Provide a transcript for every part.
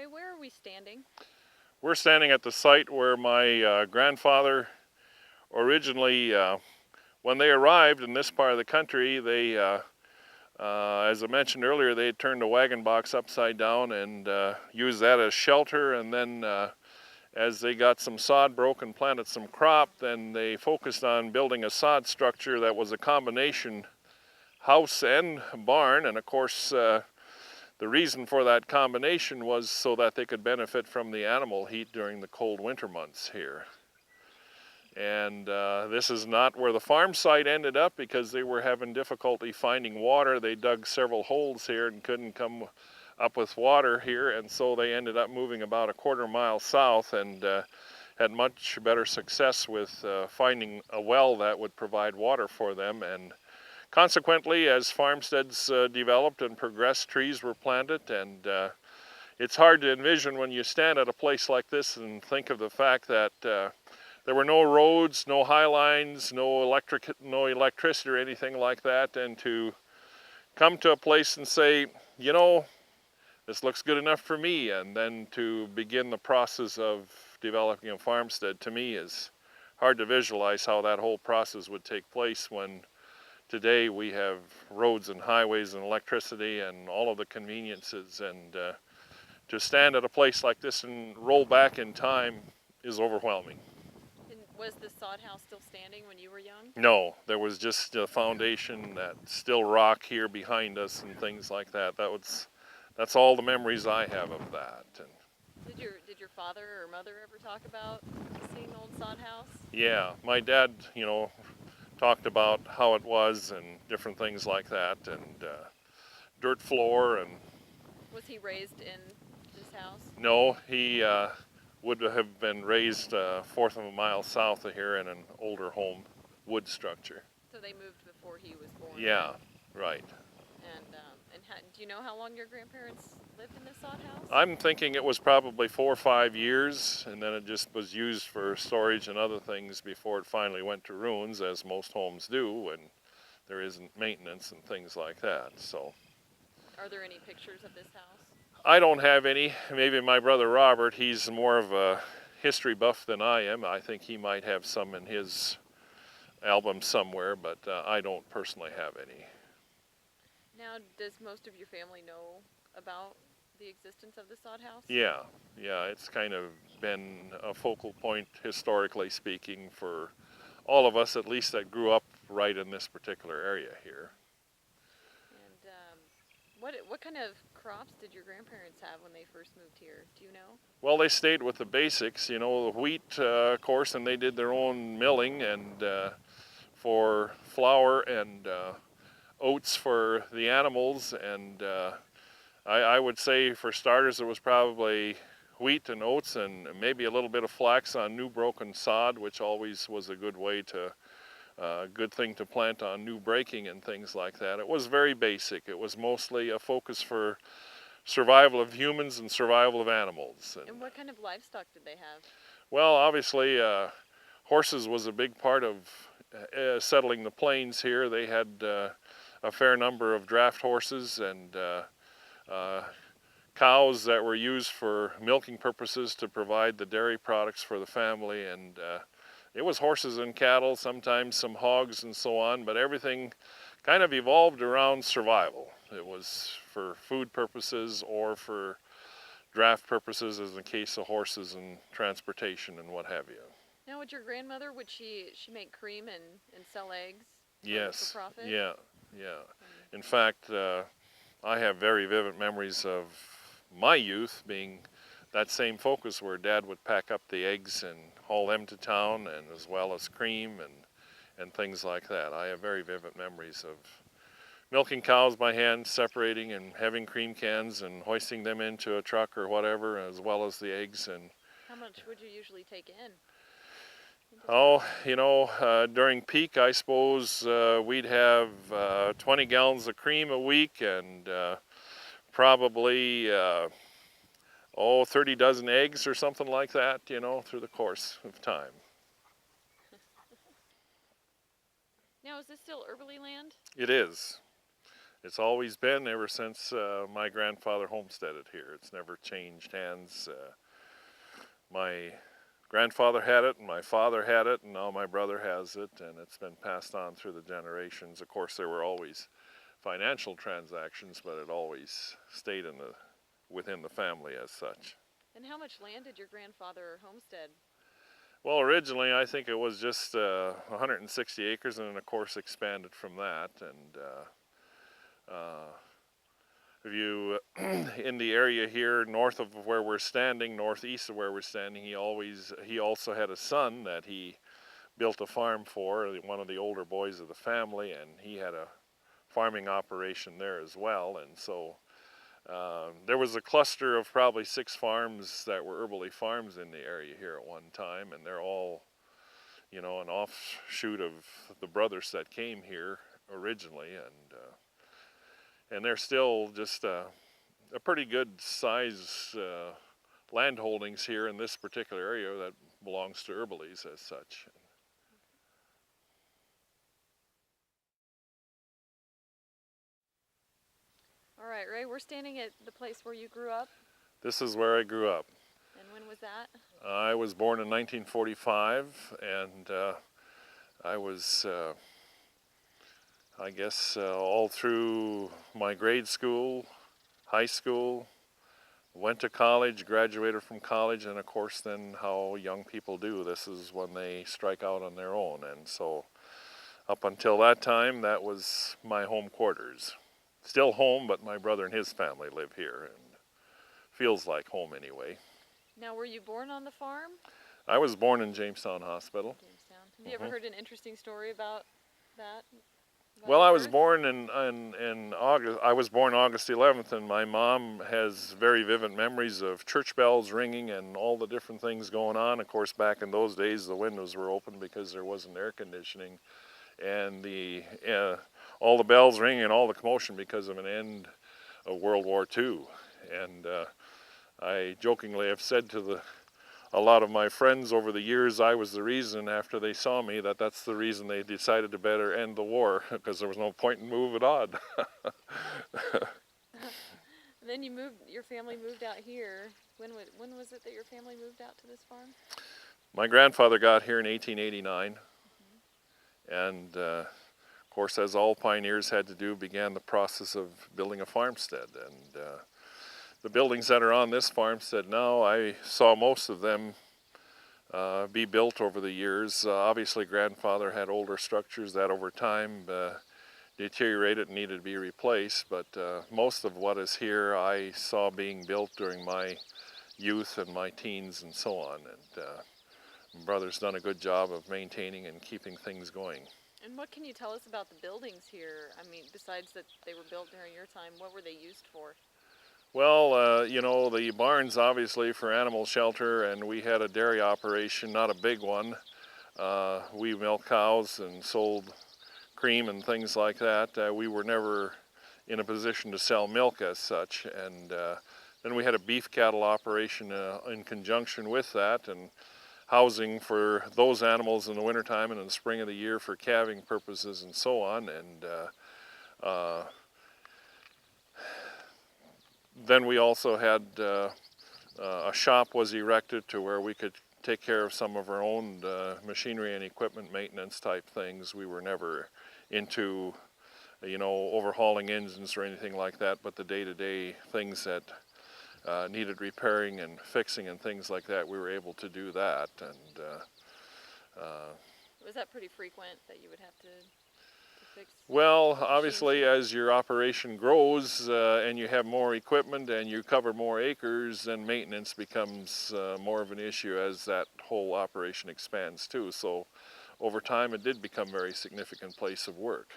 Ray, where are we standing? We're standing at the site where my grandfather originally, when they arrived in this part of the country, they, as I mentioned earlier, they had turned a wagon box upside down and used that as shelter. And then as they got some sod broke and planted some crop, then they focused on building a sod structure that was a combination house and barn. And of course, the reason for that combination was so that they could benefit from the animal heat during the cold winter months here. And this is not where the farm site ended up because they were having difficulty finding water. They dug several holes here and couldn't come up with water here, and so they ended up moving about a quarter-mile south and had much better success with finding a well that would provide water for them. And consequently, as farmsteads developed and progressed, trees were planted, and it's hard to envision when you stand at a place like this and think of the fact that there were no roads, no high lines, no electricity or anything like that, and to come to a place and say, you know, this looks good enough for me, and then to begin the process of developing a farmstead, to me is hard to visualize how that whole process would take place when today we have roads and highways and electricity and all of the conveniences, and to stand at a place like this and roll back in time is overwhelming. And was the sod house still standing when you were young? No, there was just a foundation that still rock here behind us and things like that. That's all the memories I have of that. And Did your father or mother ever talk about seeing the old sod house? yeah, my dad, talked about how it was and different things like that, and dirt floor. And Was he raised in this house? no, he would have been raised a fourth of a mile south of here in an older home, wood structure. So they moved before he was born? Yeah, right. And do you know how long your grandparents lived in this sod house? I'm thinking it was probably 4 or 5 years, and then it just was used for storage and other things before it finally went to ruins, as most homes do when there isn't maintenance and things like that. So Are there any pictures of this house? I don't have any. Maybe my brother Robert, he's more of a history buff than I am. I think he might have some in his album somewhere, but I don't personally have any. Now, does most of your family know about the existence of the sod house? Yeah, it's kind of been a focal point, historically speaking, for all of us, at least that grew up right in this particular area here. And what kind of crops did your grandparents have when they first moved here? Do you know? Well, they stayed with the basics, the wheat, of course, and they did their own milling and for flour and oats for the animals, and I would say for starters it was probably wheat and oats and maybe a little bit of flax on new broken sod, which always was a good way to good thing to plant on new breaking and things like that. It was very basic. It was mostly a focus for survival of humans and survival of animals. And what kind of livestock did they have? Well, obviously horses was a big part of settling the plains here. They had a fair number of draft horses and cows that were used for milking purposes to provide the dairy products for the family, and it was horses and cattle, sometimes some hogs and so on, but everything kind of evolved around survival. It was for food purposes or for draft purposes, as in the case of horses and transportation and what have you. Now, would your grandmother, would she make cream and sell eggs Yes, for profit? yeah. In fact, I have very vivid memories of my youth being that same focus where Dad would pack up the eggs and haul them to town, and as well as cream and things like that. I have very vivid memories of milking cows by hand, separating and having cream cans and hoisting them into a truck or whatever, as well as the eggs. And how much would you usually take in? During peak, I suppose we'd have 20 gallons of cream a week and probably 30 dozen eggs or something like that, through the course of time. Now, is this still Erbele land? It is. It's always been ever since my grandfather homesteaded here. It's never changed hands. My grandfather had it, and my father had it, and now my brother has it, and it's been passed on through the generations. Of course, there were always financial transactions, but it always stayed within the family as such. And how much land did your grandfather homestead? Well, originally I think it was just 160 acres, and then of course expanded from that. And if you in the area here north of where we're standing, northeast of where we're standing, he also had a son that he built a farm for, one of the older boys of the family, and he had a farming operation there as well. And so there was a cluster of probably 6 farms that were Erbele farms in the area here at one time, and they're all, an offshoot of the brothers that came here originally, and they're still just a pretty good size land holdings here in this particular area that belongs to Erbele's as such. All right, Ray, we're standing at the place where you grew up. This is where I grew up. And when was that? I was born in 1945, and I was, I guess, all through my grade school, high school, went to college, graduated from college, and of course then how young people do, this is when they strike out on their own. And so up until that time, that was my home quarters. Still home, but my brother and his family live here, and feels like home anyway. Now, were you born on the farm? I was born in Jamestown Hospital. Jamestown. Have you ever heard an interesting story about that? Well, I was born in August. I was born August 11th, and my mom has very vivid memories of church bells ringing and all the different things going on. Of course, back in those days, the windows were open because there wasn't air conditioning, and all the bells ringing and all the commotion because of an end of World War II. And I jokingly have said to a lot of my friends over the years, I was the reason, after they saw me, that's the reason they decided to better end the war, because there was no point in moving on. Then your family moved out here. When was it that your family moved out to this farm? My grandfather got here in 1889, and of course, as all pioneers had to do, began the process of building a farmstead. And the buildings that are on this farmstead now, I saw most of them be built over the years. Obviously, grandfather had older structures that over time deteriorated and needed to be replaced, but most of what is here I saw being built during my youth and my teens and so on. And my brother's done a good job of maintaining and keeping things going. And what can you tell us about the buildings here? I mean, besides that they were built during your time, what were they used for? Well, the barn's obviously for animal shelter, and we had a dairy operation, not a big one. We milked cows and sold cream and things like that. We were never in a position to sell milk as such. And then we had a beef cattle operation in conjunction with that, and housing for those animals in the wintertime and in the spring of the year for calving purposes and so on. And then we also had a shop was erected to where we could take care of some of our own machinery and equipment maintenance type things. We were never into, overhauling engines or anything like that, but the day-to-day things that needed repairing and fixing and things like that, we were able to do that. And was that pretty frequent that you would have to fix? Well, obviously, as your operation grows and you have more equipment and you cover more acres, then maintenance becomes more of an issue as that whole operation expands too. So over time, it did become a very significant place of work.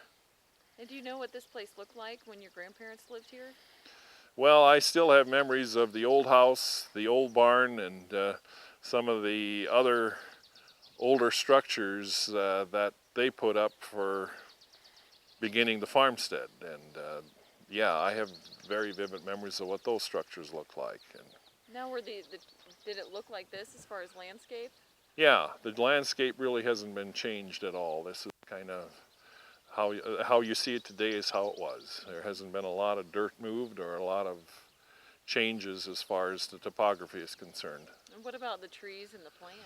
And do you know what this place looked like when your grandparents lived here? Well, I still have memories of the old house, the old barn, and some of the other older structures that they put up for beginning the farmstead. And yeah, I have very vivid memories of what those structures look like. And now, did it look like this as far as landscape? yeah, the landscape really hasn't been changed at all. This is kind of how you see it today is how it was. There hasn't been a lot of dirt moved or a lot of changes as far as the topography is concerned. And what about the trees and the plants?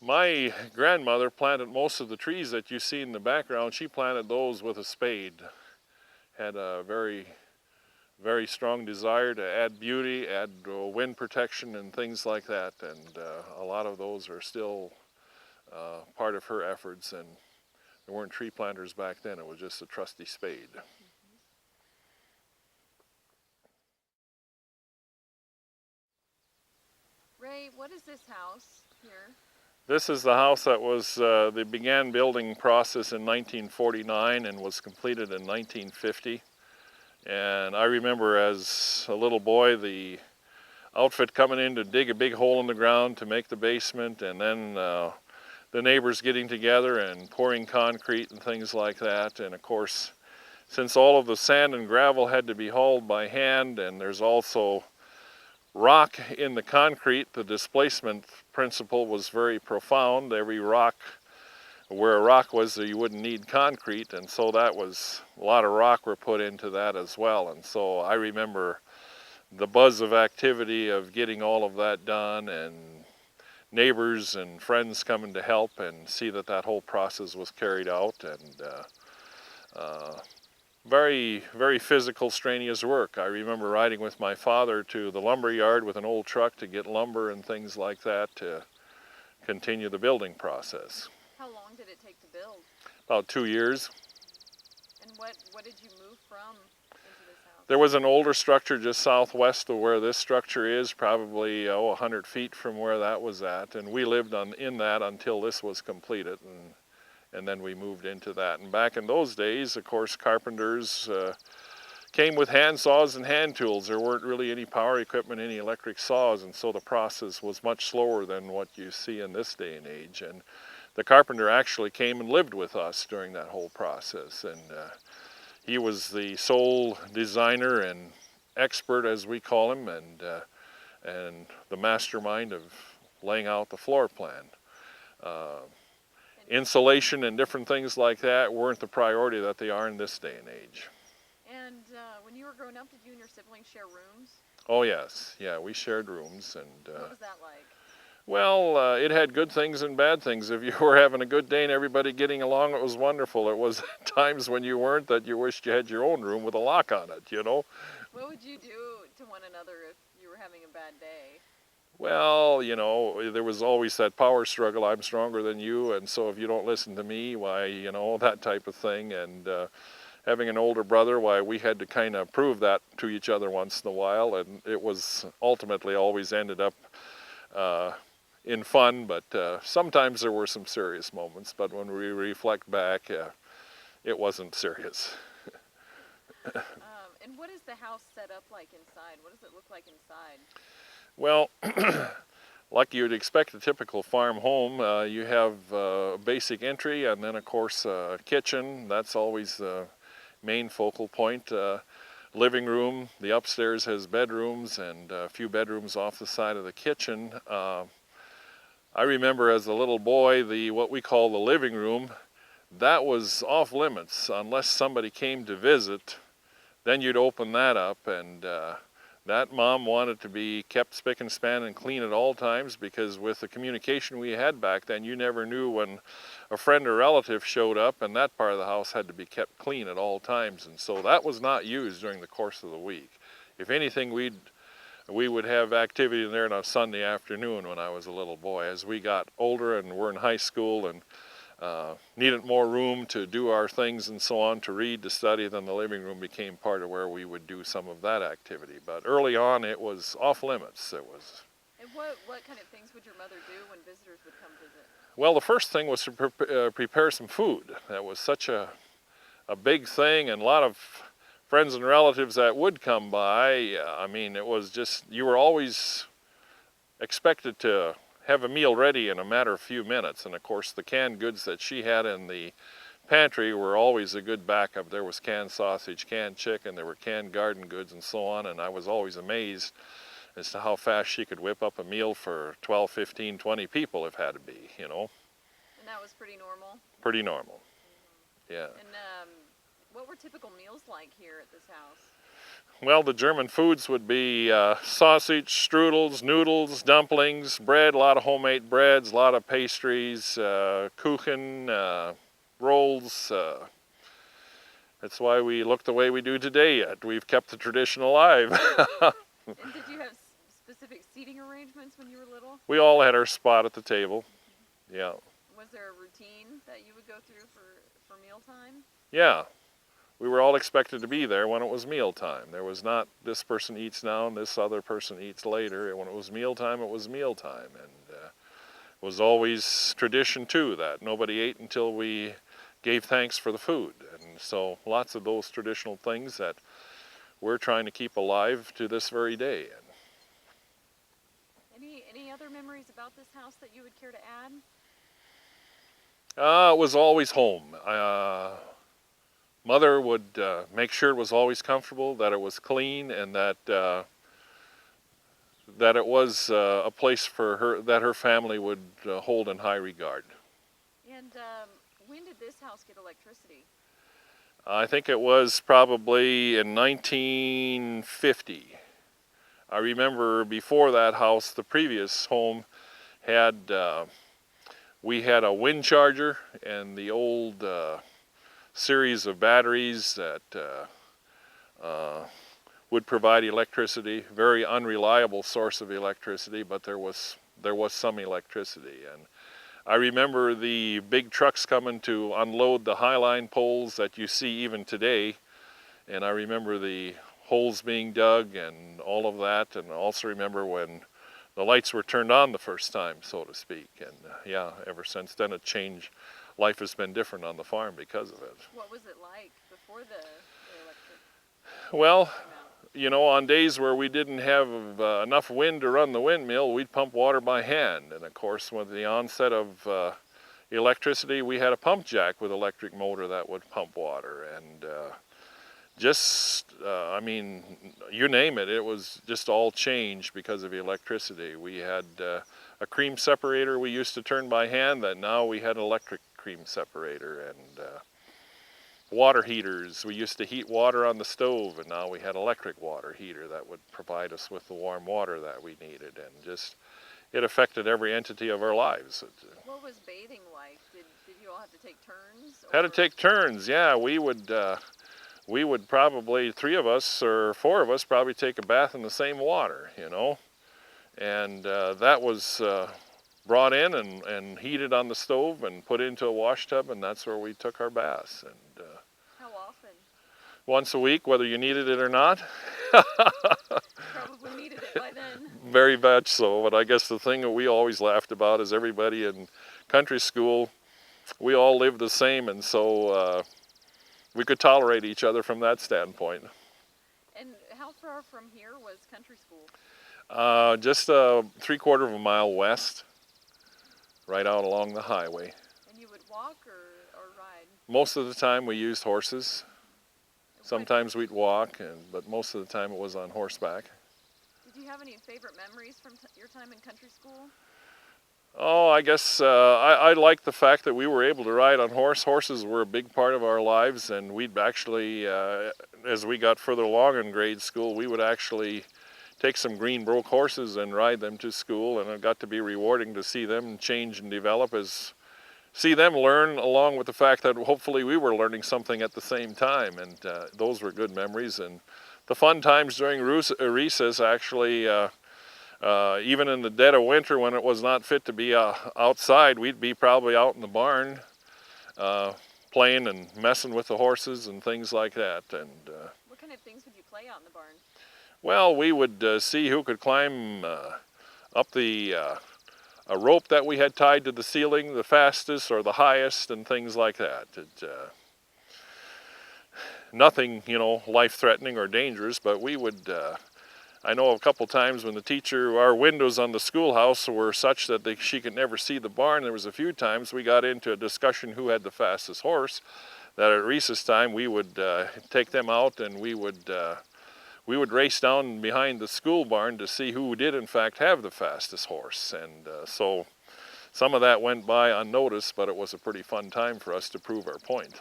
My grandmother planted most of the trees that you see in the background. She planted those with a spade. Had a very strong desire to add beauty, add wind protection and things like that. And a lot of those are still part of her efforts. And there weren't tree planters back then. It was just a trusty spade. Ray, what is this house here? This is the house that was, they began building process in 1949 and was completed in 1950. And I remember as a little boy the outfit coming in to dig a big hole in the ground to make the basement, and then the neighbors getting together and pouring concrete and things like that. And of course, since all of the sand and gravel had to be hauled by hand, and there's also rock in the concrete, the displacement principle was very profound. Every rock, where a rock was, you wouldn't need concrete, and so that was, a lot of rock were put into that as well. And so I remember the buzz of activity of getting all of that done, and neighbors and friends coming to help and see that that whole process was carried out. And very physical, strenuous work. I remember riding with my father to the lumber yard with an old truck to get lumber and things like that to continue the building process. How long did it take to build? About 2 years. And what did you move from into this house? There was an older structure just southwest of where this structure is, probably 100 feet from where that was at, and we lived in that until this was completed, and then we moved into that. And back in those days, of course, carpenters came with hand saws and hand tools. There weren't really any power equipment, any electric saws, and so the process was much slower than what you see in this day and age. And the carpenter actually came and lived with us during that whole process, and he was the sole designer and expert, as we call him, and the mastermind of laying out the floor plan. Insulation and different things like that weren't the priority that they are in this day and age. And when you were growing up, did you and your siblings share rooms? Oh yes, yeah, we shared rooms. And what was that like? well, it had good things and bad things. If you were having a good day and everybody getting along, it was wonderful. It was times when you weren't that you wished you had your own room with a lock on it, you know. What would you do to one another if you were having a bad day? Well, you know, there was always that power struggle. I'm stronger than you, and so if you don't listen to me, why, you know, that type of thing. And having an older brother, why, we had to kind of prove that to each other once in a while, and it was ultimately always ended up in fun, but sometimes there were some serious moments. But when we reflect back, it wasn't serious. And what is the house set up like inside? What does it look like inside? Well, like you'd expect a typical farm home, you have a basic entry, and then of course a kitchen. That's always the main focal point. Living room, the upstairs has bedrooms, and a few bedrooms off the side of the kitchen. I remember as a little boy, what we call the living room, that was off limits unless somebody came to visit. Then you'd open that up, and that mom wanted to be kept spick and span and clean at all times, because with the communication we had back then, you never knew when a friend or relative showed up, and that part of the house had to be kept clean at all times. And so that was not used during the course of the week. If anything, we would have activity in there on a Sunday afternoon when I was a little boy. As we got older and were in high school and needed more room to do our things and so on, to read, to study, then the living room became part of where we would do some of that activity. But early on, it was off limits. It was. And what kind of things would your mother do when visitors would come visit? Well, the first thing was to prepare some food. That was such a big thing, and a lot of friends and relatives that would come by. I mean, it was just, you were always expected to have a meal ready in a matter of a few minutes. And of course, the canned goods that she had in the pantry were always a good backup. There was canned sausage, canned chicken, there were canned garden goods and so on, and I was always amazed as to how fast she could whip up a meal for 12, 15, 20 people if had to be, you know. And that was pretty normal? Pretty normal. Yeah. And what were typical meals like here at this house? Well, the German foods would be sausage, strudels, noodles, dumplings, bread, a lot of homemade breads, a lot of pastries, kuchen, rolls. That's why we look the way we do today yet. We've kept the tradition alive. And did you have specific seating arrangements when you were little? We all had our spot at the table. Yeah. Was there a routine that you would go through for mealtime? Yeah. We were all expected to be there when it was mealtime. There was not this person eats now and this other person eats later. And when it was mealtime, it was mealtime. And it was always tradition, too, that nobody ate until we gave thanks for the food. And so lots of those traditional things that we're trying to keep alive to this very day. Any other memories about this house that you would care to add? It was always home. Mother would make sure it was always comfortable, that it was clean, and that it was a place for her that her family would hold in high regard. And when did this house get electricity? I think it was probably in 1950. I remember before that house, the previous home had we had a wind charger and the old series of batteries that would provide electricity. Very unreliable source of electricity, but there was some electricity. And I remember the big trucks coming to unload the highline poles that you see even today. And I remember the holes being dug and all of that. And I also remember when the lights were turned on the first time, so to speak. And yeah, ever since then it changed. Life has been different on the farm because of it. What was it like before the electric? Well, you know, on days where we didn't have enough wind to run the windmill, we'd pump water by hand. And of course, with the onset of electricity, we had a pump jack with electric motor that would pump water. And I mean, you name it, it was just all changed because of electricity. We had a cream separator we used to turn by hand that now we had an electric cream separator, and water heaters. We used to heat water on the stove, and now we had electric water heater that would provide us with the warm water that we needed, and just it affected every entity of our lives. What was bathing like? Did you all have to take turns? Had to take turns, yeah. We would probably, 3 of us or 4 of us, probably take a bath in the same water, you know. And that was brought in and heated on the stove and put into a wash tub, and that's where we took our baths. And how often? Once a week, whether you needed it or not. Probably needed it by then. Very much so, but I guess the thing that we always laughed about is everybody in country school, we all lived the same, and so we could tolerate each other from that standpoint. And how far from here was country school? Just 3/4 of a mile west, right out along the highway. And you would walk or ride? Most of the time we used horses. Sometimes we'd walk, but most of the time it was on horseback. Did you have any favorite memories from your time in country school? Oh, I guess I like the fact that we were able to ride on horses were a big part of our lives, and we'd actually, as we got further along in grade school, we would actually take some green broke horses and ride them to school, and it got to be rewarding to see them change and develop, see them learn, along with the fact that hopefully we were learning something at the same time, and those were good memories. And the fun times during recess, actually, even in the dead of winter when it was not fit to be outside, we'd be probably out in the barn playing and messing with the horses and things like that. And what kind of things would you play out in the barn? well, we would see who could climb up a rope that we had tied to the ceiling the fastest or the highest, and things like that. Nothing, you know, life-threatening or dangerous, but we would, I know a couple times when our windows on the schoolhouse were such that she could never see the barn. There was a few times we got into a discussion who had the fastest horse, that at recess time we would take them out, and we would race down behind the school barn to see who did in fact have the fastest horse. And so some of that went by unnoticed, but it was a pretty fun time for us to prove our point.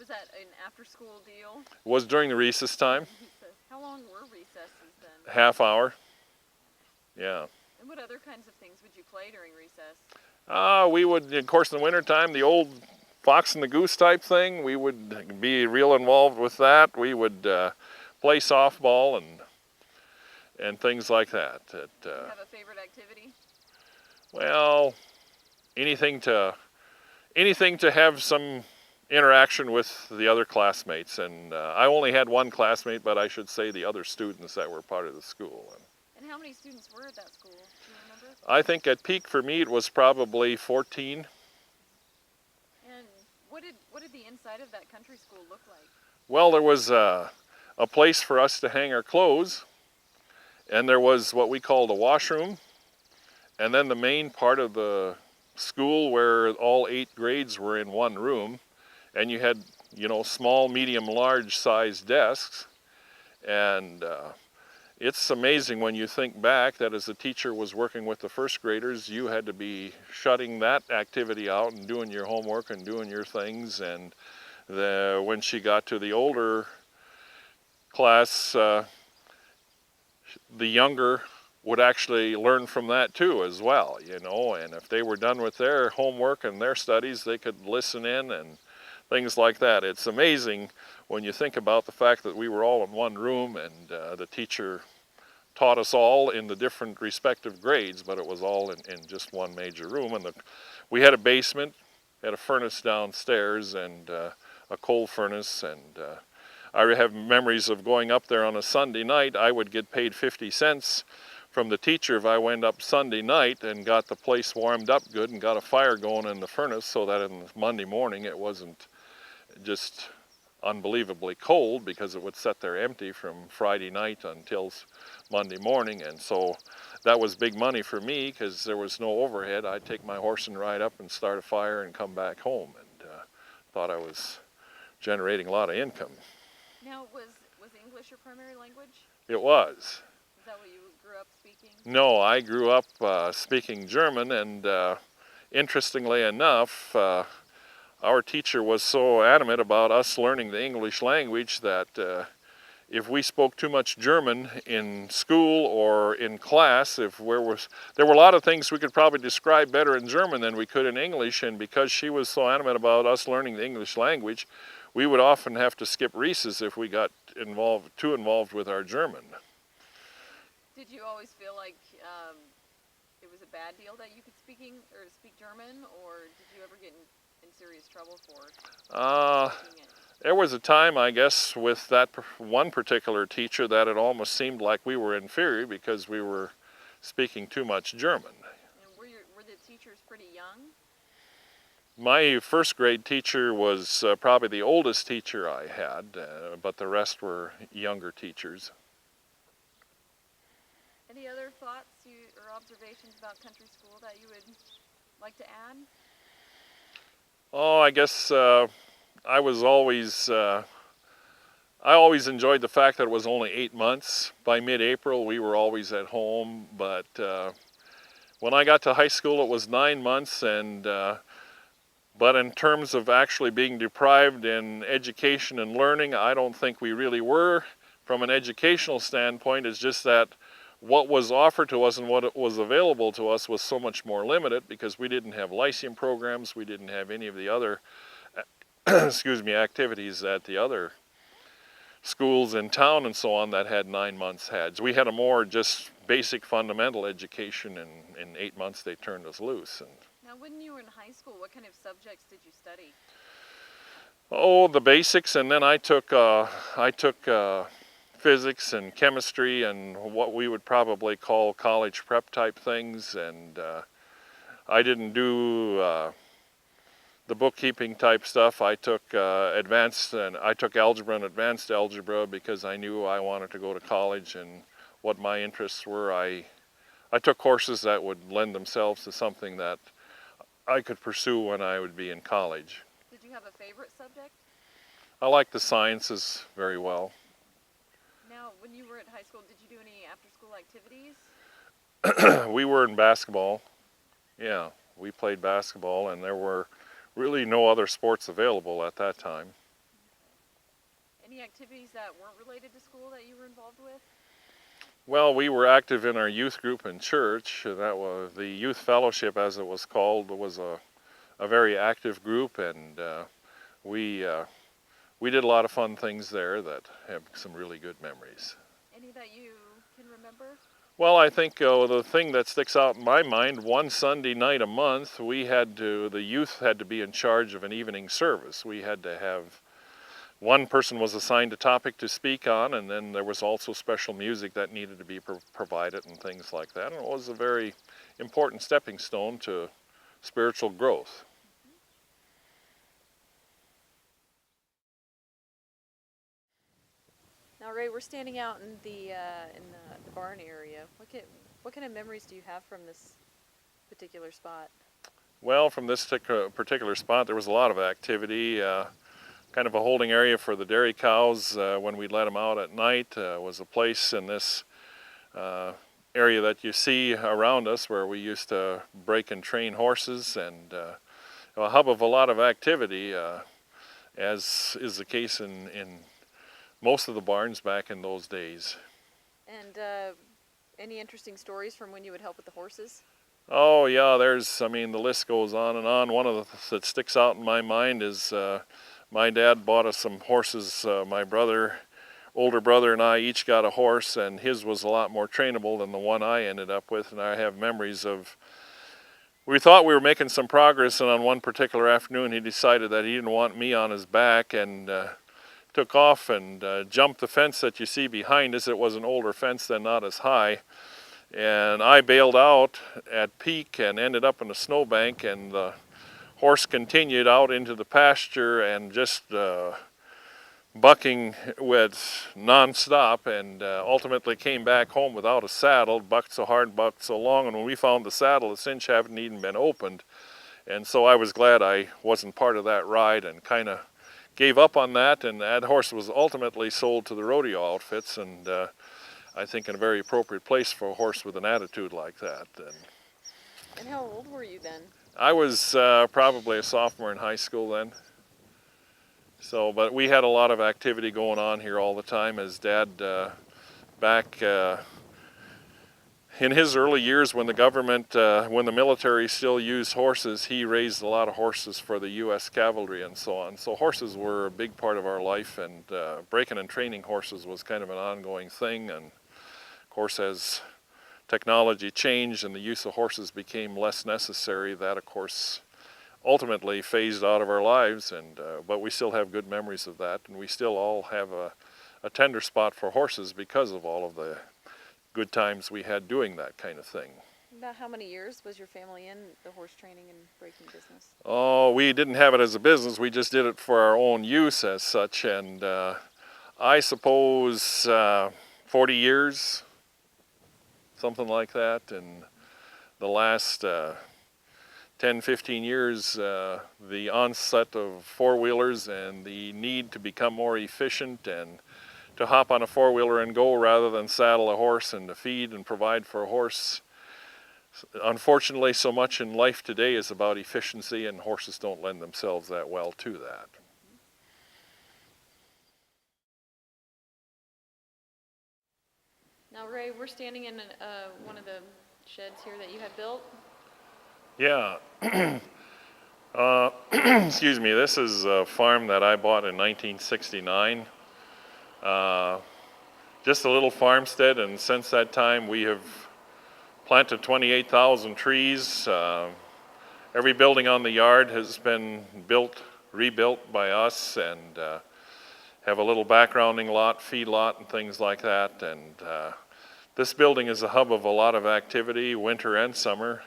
that an after-school deal? Was during the recess time, Recess. How long were recesses then? half hour. Yeah. And what other kinds of things would you play during recess? We would, of course, in the wintertime, the old fox and the goose type thing, we would be real involved with that. We would play softball and things like that. Do you have a favorite activity? Well, anything to have some interaction with the other classmates. And I only had one classmate, but I should say the other students that were part of the school. And how many students were at that school? Do you remember? I think at peak for me it was probably 14. And what did the inside of that country school look like? Well, there was a place for us to hang our clothes, and there was what we called a washroom, and then the main part of the school where all 8 grades were in one room, and you had, small, medium, large size desks. And it's amazing when you think back that as a teacher was working with the first graders, you had to be shutting that activity out and doing your homework and doing your things. And when she got to the older class, the younger would actually learn from that too as well, and if they were done with their homework and their studies, they could listen in and things like that. It's amazing when you think about the fact that we were all in one room, and the teacher taught us all in the different respective grades, but it was all in just one major room. And we had a basement, had a furnace downstairs, and a coal furnace. And I have memories of going up there on a Sunday night. I would get paid 50 cents from the teacher if I went up Sunday night and got the place warmed up good and got a fire going in the furnace, so that in Monday morning it wasn't just unbelievably cold, because it would sit there empty from Friday night until Monday morning. And so that was big money for me, because there was no overhead. I'd take my horse and ride up and start a fire and come back home, and thought I was generating a lot of income. Now, was English your primary language? It was. Is that what you grew up speaking? No, I grew up speaking German, and interestingly enough, our teacher was so adamant about us learning the English language that if we spoke too much German in school or in class, there were a lot of things we could probably describe better in German than we could in English, and because she was so adamant about us learning the English language, we would often have to skip recess if we got too involved with our German. Did you always feel like it was a bad deal that you could speak German, or did you ever get in serious trouble for speaking it? There was a time, I guess, with that one particular teacher that it almost seemed like we were inferior because we were speaking too much German. And were the teachers pretty young? My first grade teacher was probably the oldest teacher I had, but the rest were younger teachers. Any other thoughts or observations about country school that you would like to add? Oh, I guess I always enjoyed the fact that it was only 8 months. By mid-April, we were always at home, but when I got to high school, it was 9 months, but in terms of actually being deprived in education and learning, I don't think we really were. From an educational standpoint, it's just that what was offered to us and what was available to us was so much more limited, because we didn't have lyceum programs, we didn't have any of the other activities that the other schools in town and so on that had 9 months had. So we had a more just basic fundamental education, and in 8 months they turned us loose. And now, when you were in high school, what kind of subjects did you study? oh, the basics, and then I took physics and chemistry and what we would probably call college prep type things, and I didn't do the bookkeeping type stuff. I took I took algebra and advanced algebra because I knew I wanted to go to college, and what my interests were. I took courses that would lend themselves to something that I could pursue when I would be in college. Did you have a favorite subject? I liked the sciences very well. Now, when you were at high school, did you do any after-school activities? We were in basketball. Yeah, we played basketball, and there were really no other sports available at that time. Any activities that weren't related to school that you were involved with? Well, we were active in our youth group in church. That was the youth fellowship, as it was called, was a very active group, and we did a lot of fun things there that have some really good memories. Any that you can remember? Well, I think the thing that sticks out in my mind, one Sunday night a month, the youth had to be in charge of an evening service. We had to have, one person was assigned a topic to speak on, and then there was also special music that needed to be provided and things like that. And it was a very important stepping stone to spiritual growth. Now, Ray, we're standing out in the barn area. What kind of memories do you have from this particular spot? Well, from this particular spot, there was a lot of activity. Kind of a holding area for the dairy cows when we let them out at night. Was a place in this area that you see around us where we used to break and train horses, and a hub of a lot of activity, as is the case in most of the barns back in those days. And any interesting stories from when you would help with the horses? Oh yeah, the list goes on and on. One of the that sticks out in my mind is my dad bought us some horses. My older brother and I each got a horse, and his was a lot more trainable than the one I ended up with. And I have memories of, we thought we were making some progress, and on one particular afternoon he decided that he didn't want me on his back, and took off and jumped the fence that you see behind us. It was an older fence then, not as high. And I bailed out at peak and ended up in a snowbank, and the horse continued out into the pasture and just bucking with non-stop, and ultimately came back home without a saddle, bucked so hard, bucked so long, and when we found the saddle, the cinch hadn't even been opened. And so I was glad I wasn't part of that ride and kind of gave up on that, and that horse was ultimately sold to the rodeo outfits, and I think in a very appropriate place for a horse with an attitude like that. And how old were you then? I was probably a sophomore in high school then. So, but we had a lot of activity going on here all the time, as Dad, back in his early years when when the military still used horses, he raised a lot of horses for the U.S. cavalry and so on. So horses were a big part of our life, and breaking and training horses was kind of an ongoing thing. And of course, as technology changed and the use of horses became less necessary, that of course ultimately phased out of our lives, and but we still have good memories of that, and we still all have a tender spot for horses because of all of the good times we had doing that kind of thing. About how many years was your family in the horse training and breaking business? Oh, we didn't have it as a business. We just did it for our own use as such, and I suppose 40 years, something like that. And the last 10, 15 years, the onset of four-wheelers and the need to become more efficient and to hop on a four-wheeler and go rather than saddle a horse and to feed and provide for a horse. Unfortunately, so much in life today is about efficiency, and horses don't lend themselves that well to that. Now, Ray, we're standing in one of the sheds here that you had built. Yeah. Excuse me, this is a farm that I bought in 1969. Just a little farmstead, and since that time we have planted 28,000 trees. Every building on the yard has been rebuilt by us, and have a little backgrounding lot, feed lot, and things like that. And this building is a hub of a lot of activity, winter and summer.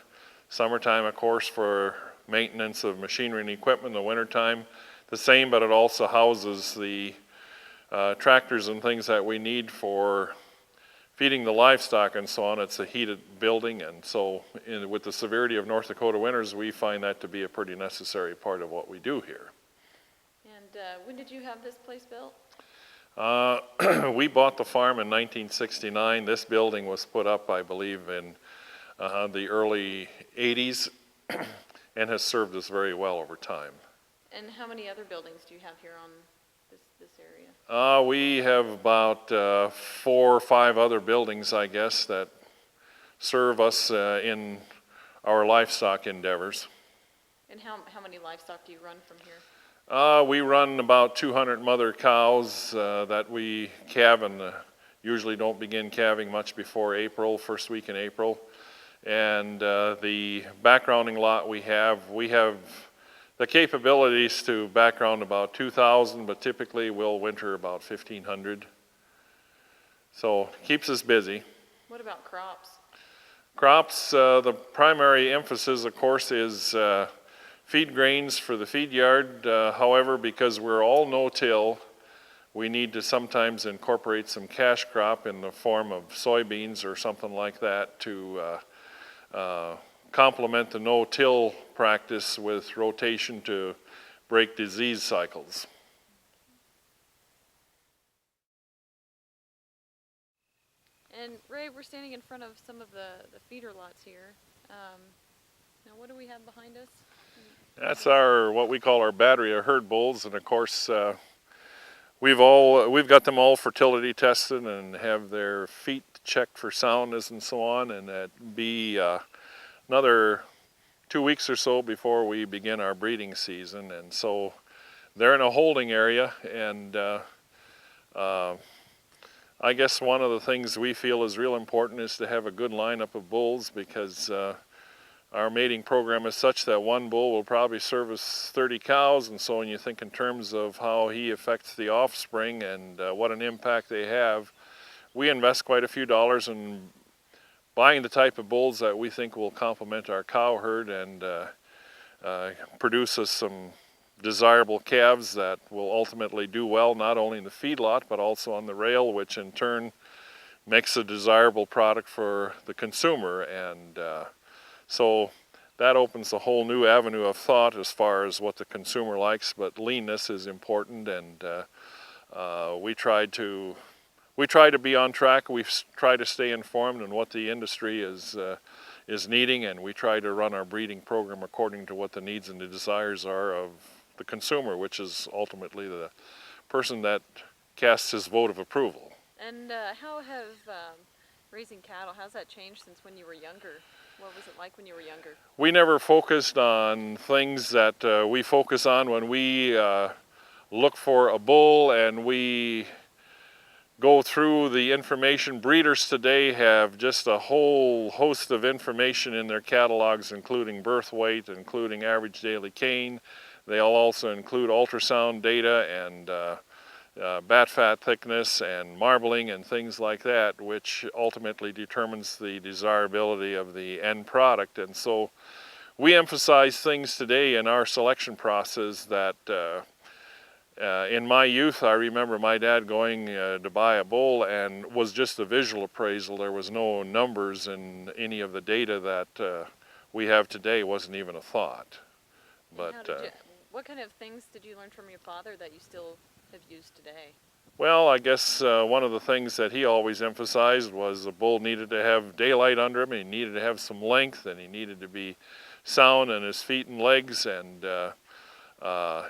Summertime, of course, for maintenance of machinery and equipment. In the wintertime, the same, but it also houses the tractors and things that we need for feeding the livestock and so on. It's a heated building, and so with the severity of North Dakota winters, we find that to be a pretty necessary part of what we do here. And when did you have this place built? We bought the farm in 1969. This building was put up, I believe, in the early 80s and has served us very well over time. And how many other buildings do you have here on this area? We have about 4 or 5 other buildings, I guess, that serve us in our livestock endeavors. And how many livestock do you run from here? We run about 200 mother cows that we calve, and usually don't begin calving much before April, first week in April. And the backgrounding lot we have the capabilities to background about 2,000, but typically we'll winter about 1,500. So keeps us busy. What about crops? Crops, the primary emphasis, of course, is feed grains for the feed yard. However, because we're all no-till, we need to sometimes incorporate some cash crop in the form of soybeans or something like that to complement the no-till practice with rotation to break disease cycles. And Ray, we're standing in front of some of the feeder lots here. Now what do we have behind us? That's what we call our battery of herd bulls, and of course we've got them all fertility tested and have their feet checked for soundness and so on, and that'd be another 2 weeks or so before we begin our breeding season. And so they're in a holding area, and I guess one of the things we feel is real important is to have a good lineup of bulls, because our mating program is such that one bull will probably service 30 cows, and so when you think in terms of how he affects the offspring and what an impact they have, we invest quite a few dollars in buying the type of bulls that we think will complement our cow herd and produce us some desirable calves that will ultimately do well not only in the feedlot but also on the rail, which in turn makes a desirable product for the consumer. And so that opens a whole new avenue of thought as far as what the consumer likes, but leanness is important, and we try to be on track. We try to stay informed on what the industry is needing, and we try to run our breeding program according to what the needs and the desires are of the consumer, which is ultimately the person that casts his vote of approval. And how have raising cattle, how's that changed since when you were younger? What was it like when you were younger? We never focused on things that we focus on when we look for a bull and we go through the information. Breeders today have just a whole host of information in their catalogs, including birth weight, including average daily cane. They'll also include ultrasound data and bat fat thickness and marbling and things like that, which ultimately determines the desirability of the end product. And so we emphasize things today in our selection process that in my youth, I remember my dad going to buy a bull and was just a visual appraisal. There was no numbers in any of the data that we have today. Wasn't even a thought. But what kind of things did you learn from your father that you still have used today? Well, I guess one of the things that he always emphasized was the bull needed to have daylight under him, he needed to have some length, and he needed to be sound in his feet and legs, and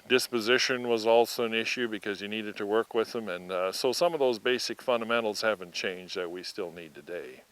disposition was also an issue because you needed to work with him. And so some of those basic fundamentals haven't changed that we still need today.